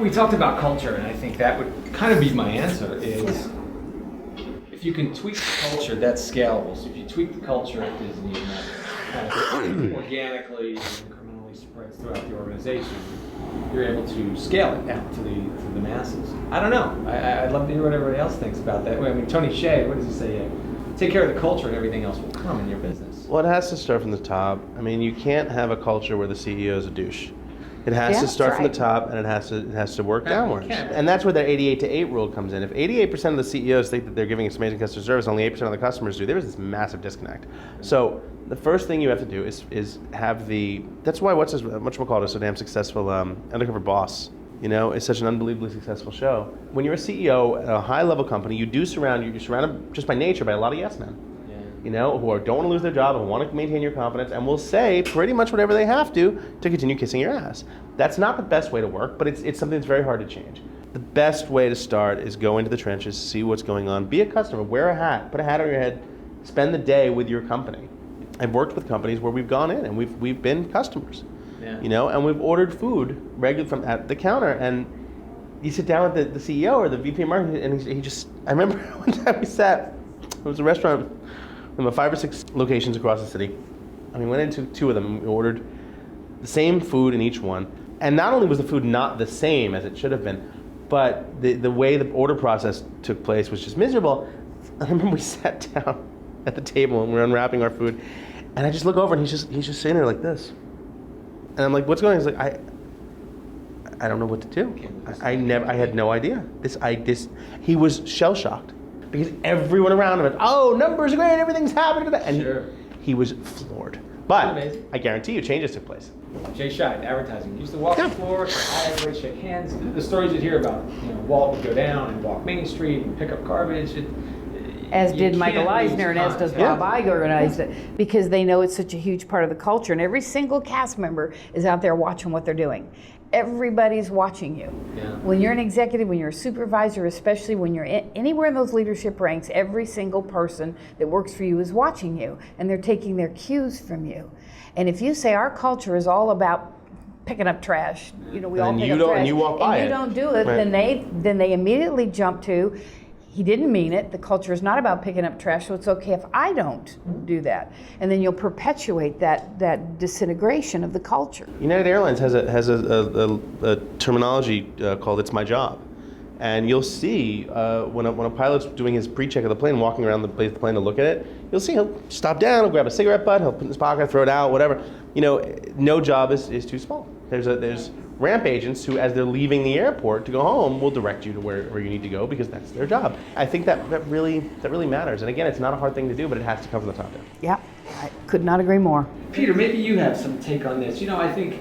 we talked about culture, and I think that would kind of be my answer, is if you can tweak the culture, that's scalable. So if you tweak the culture at Disney and that kind of organically and incrementally spreads throughout the organization, you're able to scale it out to the masses. I don't know. I'd love to hear what everybody else thinks about that. I mean, Tony Hsieh, what does he say? Take care of the culture and everything else will come in your business. Well, it has to start from the top. I mean, you can't have a culture where the CEO is a douche. It has to start from the top, and it has to work downwards. And that's where the 88 to 8 rule comes in. If 88% of the CEOs think that they're giving us amazing customer service, only 8% of the customers do, there's this massive disconnect. So the first thing you have to do is have the, that's why What's More Called is so damn successful. Undercover Boss, you know, it's such an unbelievably successful show. When you're a CEO at a high level company, you're surrounded just by nature by a lot of yes men. You know, who don't want to lose their job and want to maintain your confidence and will say pretty much whatever they have to continue kissing your ass. That's not the best way to work, but it's something that's very hard to change. The best way to start is go into the trenches, see what's going on, be a customer, wear a hat, put a hat on your head, spend the day with your company. I've worked with companies where we've gone in and we've been customers, you know, and we've ordered food regularly from at the counter, and you sit down with the CEO or the VP of marketing, and he just, I remember one time we sat, it was a restaurant, we have 5 or 6 locations across the city. And we went into 2 of them and we ordered the same food in each one. And not only was the food not the same as it should have been, but the way the order process took place was just miserable. I remember we sat down at the table and we were unwrapping our food, and I just look over and he's just sitting there like this. And I'm like, what's going on? He's like, I don't know what to do. I had no idea. He was shell-shocked. Because everyone around him, oh, numbers are great, everything's happening. And he was floored. But I guarantee you, changes took place. Jay Scheid, advertising. Used to walk the floor, everybody shake hands. The stories you'd hear about, you know, Walt would go down and walk Main Street and pick up garbage. As did Michael Eisner, and as does Bob Iger organized it, because they know it's such a huge part of the culture. And every single cast member is out there watching what they're doing. Everybody's watching you. Yeah. When you're an executive, when you're a supervisor, especially when you're anywhere in those leadership ranks, every single person that works for you is watching you, and they're taking their cues from you. And if you say our culture is all about picking up trash, you know, we all pick up trash, and you walk by and you don't do it, right, then they immediately jump to, he didn't mean it. The culture is not about picking up trash, so it's okay if I don't do that. And then you'll perpetuate that disintegration of the culture. United Airlines has a terminology called "It's my job," and you'll see when a pilot's doing his pre-check of the plane, walking around the plane to look at it, you'll see he'll stop down, he'll grab a cigarette butt, he'll put it in his pocket, throw it out, whatever. You know, no job is too small. There's ramp agents who, as they're leaving the airport to go home, will direct you to where you need to go because that's their job. I think that really matters. And again, it's not a hard thing to do, but it has to come from the top down. Yeah, I could not agree more. Peter, maybe you have some take on this. You know, I think